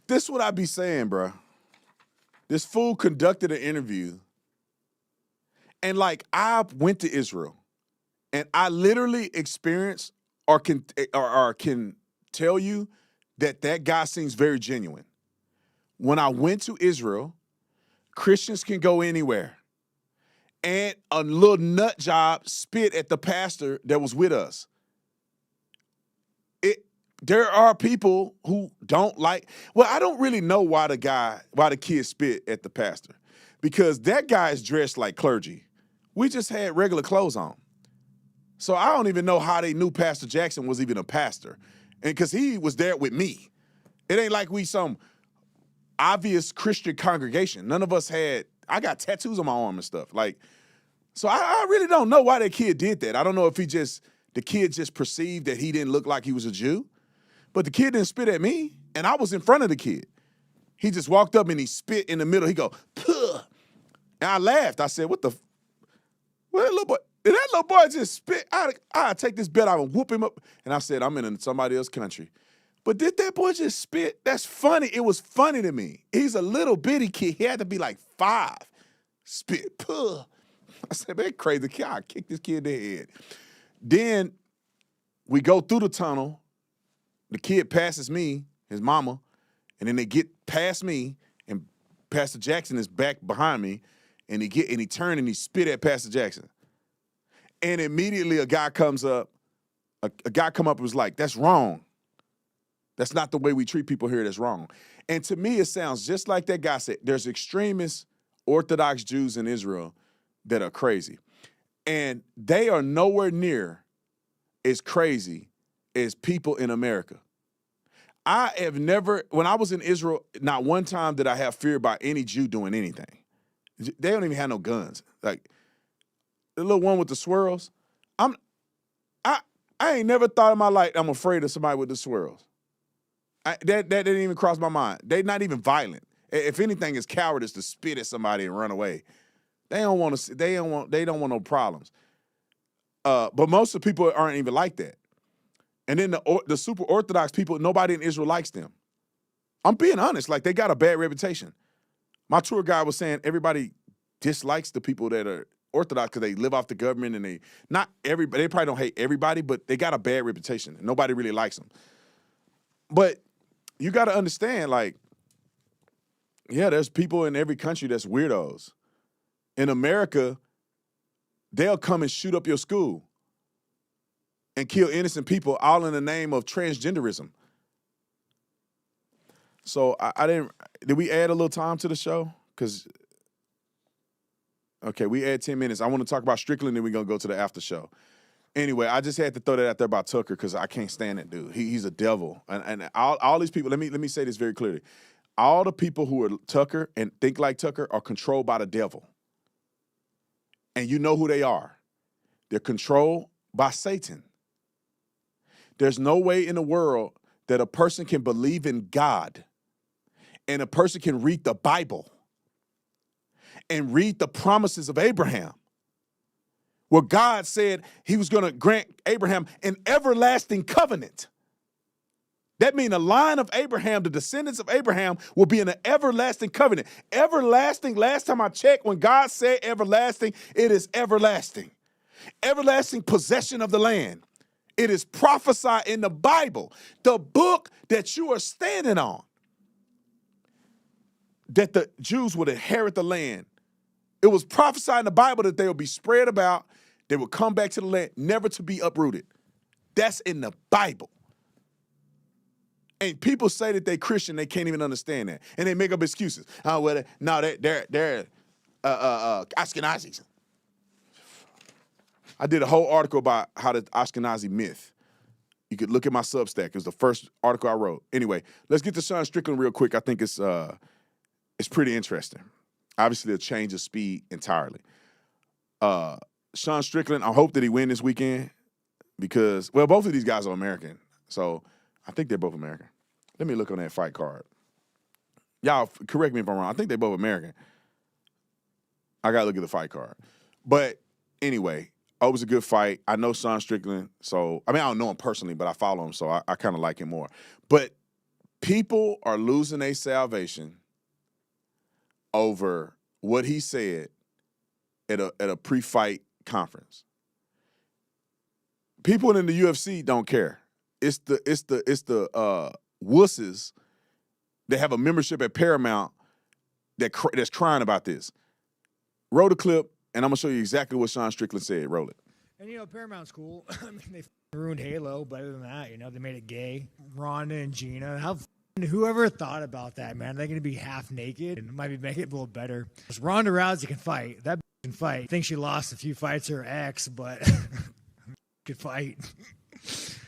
This is what I be saying, bro. This fool conducted an interview, and I went to Israel, and I literally experienced or can tell you that guy seems very genuine. When I went to Israel, Christians can go anywhere. And a little nut job spit at the pastor that was with us. There are people who don't like, I don't really know why the kid spit at the pastor. Because that guy is dressed like clergy. We just had regular clothes on. So I don't even know how they knew Pastor Jackson was even a pastor. And because he was there with me. It ain't like we some obvious Christian congregation. None of us I got tattoos on my arm and stuff. So I really don't know why that kid did that. I don't know if the kid just perceived that he didn't look like he was a Jew. But the kid didn't spit at me, and I was in front of the kid. He just walked up and he spit in the middle. He go, puh. And I laughed. I said, what that little boy, did that little boy just spit? I'd take this bet, I would whoop him up. And I said, I'm in somebody else's country. But did that boy just spit? That's funny. It was funny to me. He's a little bitty kid. He had to be like 5. Spit, puh. I said, man, crazy kid. I kicked this kid in the head. Then we go through the tunnel. The kid passes me, his mama, and then they get past me, and Pastor Jackson is back behind me, and he turned and he spit at Pastor Jackson. And immediately a guy comes up, A guy come up and was like, that's wrong. That's not the way we treat people here. That's wrong. And to me, it sounds just like that guy said. There's extremist Orthodox Jews in Israel that are crazy. And they are nowhere near as crazy as people in America. I have never, when I was in Israel, not one time did I have fear about any Jew doing anything. They don't even have no guns. Like, the little one with the swirls, I ain't never thought in my life I'm afraid of somebody with the swirls. That didn't even cross my mind. They're not even violent. If anything, it's cowardice to spit at somebody and run away. They don't want no problems. But most of the people aren't even like that. And then the super Orthodox people, nobody in Israel likes them. I'm being honest, like they got a bad reputation. My tour guide was saying everybody dislikes the people that are Orthodox because they live off the government and they probably don't hate everybody, but they got a bad reputation. And nobody really likes them. But you got to understand, like, yeah, there's people in every country that's weirdos. In America, they'll come and shoot up your school and kill innocent people all in the name of transgenderism. So did we add a little time to the show? Okay, we add 10 minutes. I want to talk about Strickland, then we're going to go to the after show. Anyway, I just had to throw that out there about Tucker because I can't stand that dude. He's a devil. And all these people, let me say this very clearly. All the people who are Tucker and think like Tucker are controlled by the devil. And you know who they are. They're controlled by Satan. There's no way in the world that a person can believe in God and a person can read the Bible and read the promises of Abraham, where God said he was going to grant Abraham an everlasting covenant. That means the line of Abraham, the descendants of Abraham, will be in an everlasting covenant. Everlasting, last time I checked, when God said everlasting, it is everlasting. Everlasting possession of the land. It is prophesied in the Bible, the book that you are standing on, that the Jews would inherit the land. It was prophesied in the Bible that they would be spread about, they would come back to the land, never to be uprooted. That's in the Bible. And people say that they're Christian, they can't even understand that. And they make up excuses. Oh, well, no, they're Ashkenazis. I did a whole article about how the Ashkenazi myth. You could look at my Substack. It was the first article I wrote. Anyway, let's get to Sean Strickland real quick. I think it's pretty interesting. Obviously, a change of speed entirely. Sean Strickland, I hope that he win this weekend because, well, both of these guys are American. So I think they're both American. Let me look on that fight card. Y'all correct me if I'm wrong. I think they're both American. I got to look at the fight card. But anyway, it was a good fight. I know Sean Strickland. So, I mean, I don't know him personally, but I follow him, so I kind of like him more. But people are losing their salvation over what he said at a pre-fight conference. People in the UFC don't care. It's the wusses that have a membership at Paramount that's crying about this. Roll the clip, and I'm gonna show you exactly what Sean Strickland said. Roll it. And Paramount's cool. I mean, they ruined Halo, but other than that, they made it gay. Ronda and Gina, whoever thought about that, man? They're gonna be half naked and might make it a little better. Ronda Rousey can fight. That can fight. I think she lost a few fights to her ex, but could fight.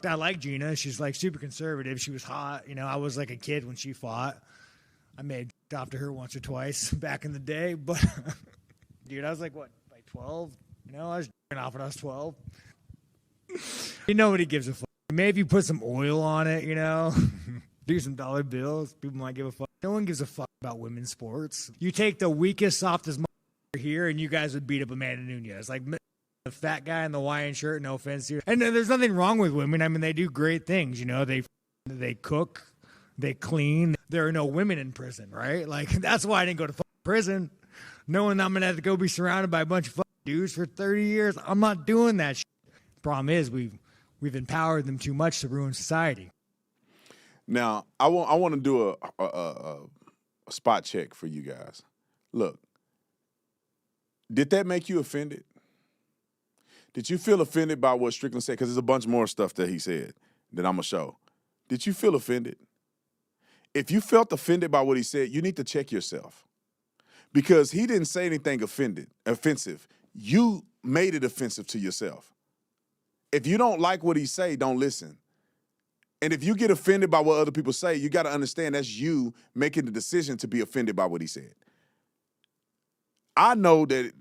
I like Gina. She's like super conservative. She was hot. I was like a kid when she fought. I made off to her once or twice back in the day, but dude, I was like 12? I was off when I was 12. Nobody gives a fuck. Maybe if you put some oil on it, do some dollar bills, people might give a fuck. No one gives a fuck about women's sports. You take the weakest, softest here, and you guys would beat up Amanda Nunes. Like the fat guy in the Hawaiian shirt, no offense here. And there's nothing wrong with women. I mean, they do great things. They cook, they clean. There are no women in prison, right? Like, that's why I didn't go to prison, knowing I'm going to have to go be surrounded by a bunch of dudes for 30 years. I'm not doing that shit. Problem is, we've empowered them too much to ruin society. Now, I want to do a spot check for you guys. Look, did that make you offended? Did you feel offended by what Strickland said? Because there's a bunch more stuff that he said that I'm going to show. Did you feel offended? If you felt offended by what he said, you need to check yourself. Because he didn't say anything offensive. You made it offensive to yourself. If you don't like what he say, don't listen. And if you get offended by what other people say, you got to understand that's you making the decision to be offended by what he said. I know that,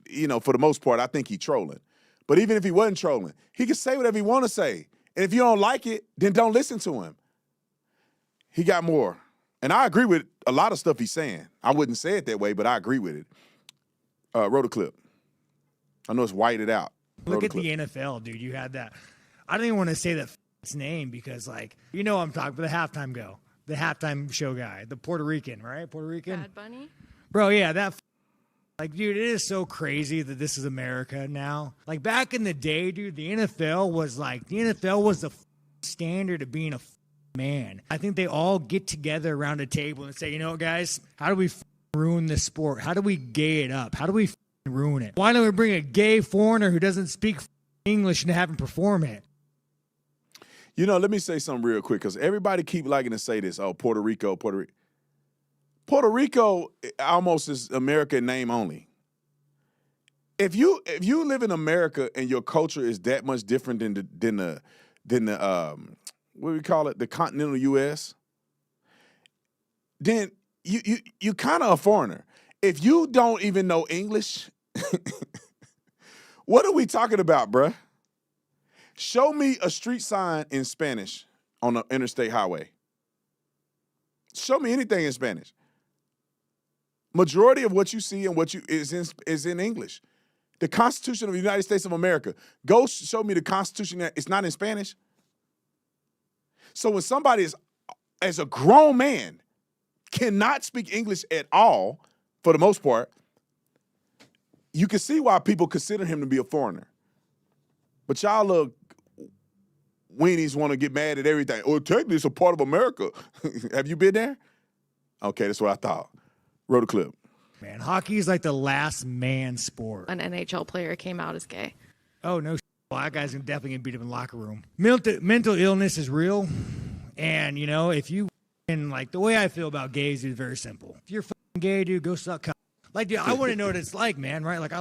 for the most part, I think he's trolling. But even if he wasn't trolling, he can say whatever he want to say. And if you don't like it, then don't listen to him. He got more. And I agree with a lot of stuff he's saying. I wouldn't say it that way, but I agree with it. Roll the clip. I know it's whited out. Look at the NFL, dude. You had that. I don't even want to say that name because, I'm talking about the halftime go. The halftime show guy. The Puerto Rican, right? Puerto Rican? Bad Bunny? Bro, yeah, that dude, it is so crazy that this is America now. Back in the day, dude, the NFL was the standard of being a man. I think they all get together around a table and say, you know what, guys, how do we ruin this sport? How do we gay it up? How do we ruin it? Why don't we bring a gay foreigner who doesn't speak English and have him perform it? Let me say something real quick because everybody keep liking to say this. Oh, Puerto Rico. Puerto Rico almost is American name only. If you live in America and your culture is that much different than the what do we call it, the continental U.S., then you kind of a foreigner. If you don't even know English, what are we talking about, bruh? Show me a street sign in Spanish on an interstate highway. Show me anything in Spanish. Majority of what you see and is in English. The Constitution of the United States of America. Go show me the Constitution that it's not in Spanish. So when somebody is, as a grown man, cannot speak English at all, for the most part, you can see why people consider him to be a foreigner. But y'all little weenies want to get mad at everything. Oh, technically it's a part of America. Have you been there? Okay, that's what I thought. Roll the clip. Man, hockey is like the last man sport. An NHL player came out as gay. Oh, no. Well, that guy's definitely going to beat him in the locker room. Mental illness is real. And, if you, the way I feel about gays is very simple. If you're gay, dude, go suck cock. Dude, I want to know what it's like, man, right?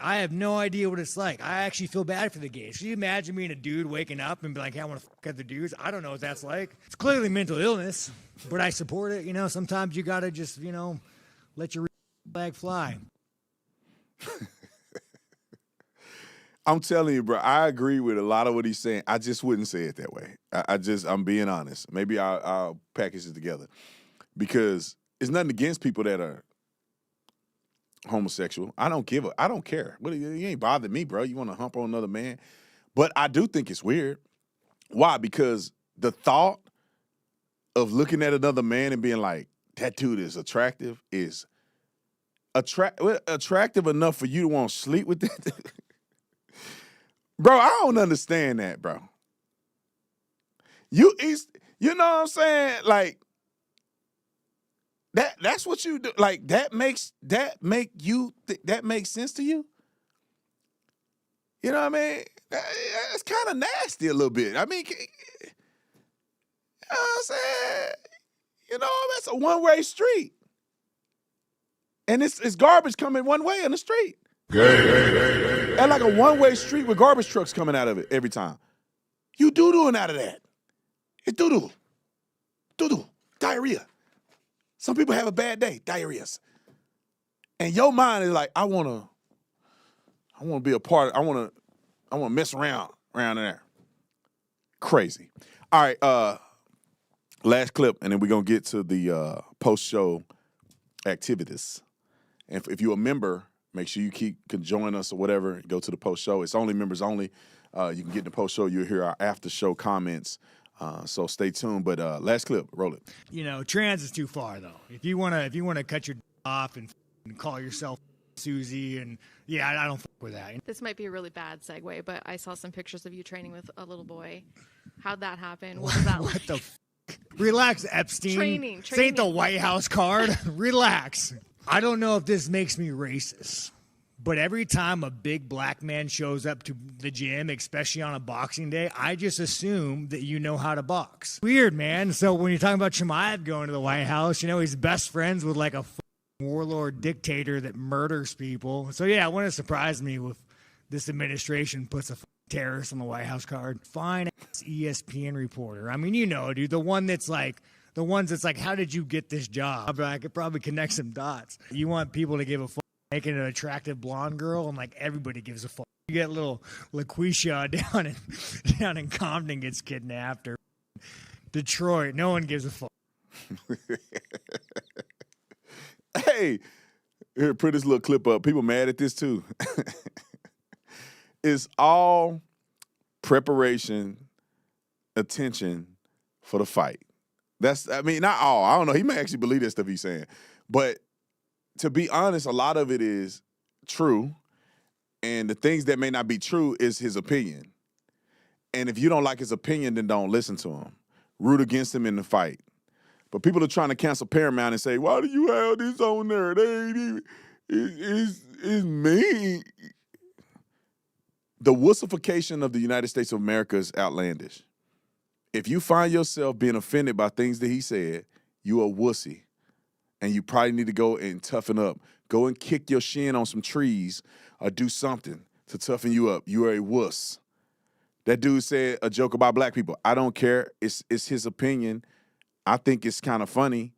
I have no idea what it's like. I actually feel bad for the gays. Can you imagine being a dude waking up and be like, hey, I want to fuck other dudes? I don't know what that's like. It's clearly mental illness, but I support it. Sometimes you got to just, let your flag fly. I'm telling you, bro, I agree with a lot of what he's saying. I just wouldn't say it that way. I'm being honest. Maybe I'll package it together because it's nothing against people that are homosexual. I don't care. You ain't bothered me, bro. You want to hump on another man. But I do think it's weird. Why? Because the thought of looking at another man and being like, that dude is attractive is attractive enough for you to want to sleep with that. Bro, I don't understand that, bro. You know what I'm saying? That's what you do. That makes sense to you? You know what I mean? It's kind of nasty a little bit. I mean, you know what I'm saying? That's a one-way street. And it's garbage coming one way on the street. And like a one-way street with garbage trucks coming out of it every time. You doo-dooing out of that. It's doo-doo. Doo-doo. Diarrhea. Some people have a bad day, diarrheas. And your mind is like, I want to be a part of, I want to mess around in there. Crazy. All right, last clip, and then we're going to get to the post-show activities. And if you're a member, make sure you can join us or whatever. Go to the post-show. It's only members only. You can get in the post-show. You'll hear our after-show comments. So stay tuned. But last clip, roll it. Trans is too far, though. If you want to cut your off and call yourself Susie, and I don't fuck with that. This might be a really bad segue, but I saw some pictures of you training with a little boy. How'd that happen? What was that like? What the Relax, Epstein. Training. This ain't the White House card. Relax. I don't know if this makes me racist, But every time a big black man shows up to the gym, especially on a boxing day, I just assume that you know how to box. Weird, man. So when you're talking about Chimaev going to the White House, he's best friends with like a warlord dictator that murders people. So yeah, it wouldn't surprise me if this administration puts a terrorist on the White House card. Fine ass ESPN reporter. I mean, dude, the ones that's like, how did you get this job? I could probably connect some dots. You want people to give a fuck making an attractive blonde girl, and like everybody gives a fuck. You get little LaQuisha down in Compton gets kidnapped, or Detroit, no one gives a fuck. Hey, here, put this little clip up. People mad at this too. It's all preparation, attention for the fight. Not all. I don't know. He may actually believe that stuff he's saying. But to be honest, a lot of it is true. And the things that may not be true is his opinion. And if you don't like his opinion, then don't listen to him. Root against him in the fight. But people are trying to cancel Paramount and say, why do you have this on there? They ain't even, it's mean. The wussification of the United States of America is outlandish. If you find yourself being offended by things that he said, you a wussy. And you probably need to go and toughen up. Go and kick your shin on some trees or do something to toughen you up. You are a wuss. That dude said a joke about black people. I don't care. It's his opinion. I think it's kind of funny.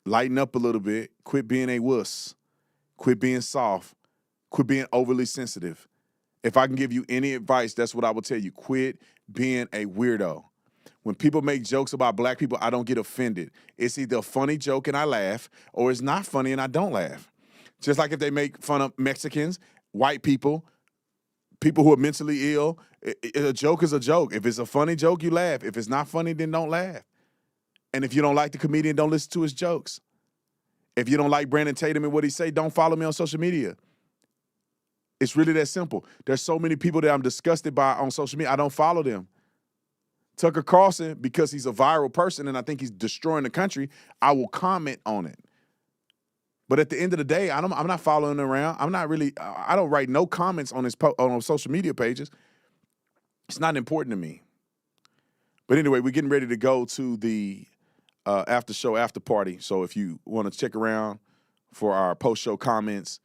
Lighten up a little bit. Quit being a wuss. Quit being soft. Quit being overly sensitive. If I can give you any advice, that's what I will tell you. Quit being a weirdo. When people make jokes about black people, I don't get offended. It's either a funny joke and I laugh, or it's not funny and I don't laugh. Just like if they make fun of Mexicans, white people, people who are mentally ill, a joke is a joke. If it's a funny joke, you laugh. If it's not funny, then don't laugh. And if you don't like the comedian, don't listen to his jokes. If you don't like Brandon Tatum and what he say, don't follow me on social media. It's really that simple. There's so many people that I'm disgusted by on social media, I don't follow them. Tucker Carlson, because he's a viral person and I think he's destroying the country, I will comment on it. But at the end of the day, I'm not following him around. I don't write no comments on on social media pages. It's not important to me. But anyway, we're getting ready to go to the after show, after party. So if you want to check around for our post-show comments,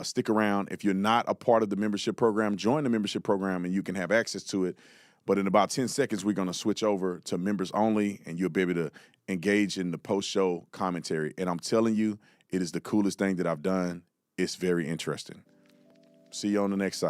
stick around. If you're not a part of the membership program, join the membership program and you can have access to it. But in about 10 seconds, we're going to switch over to members only, and you'll be able to engage in the post-show commentary. And I'm telling you, it is the coolest thing that I've done. It's very interesting. See you on the next side.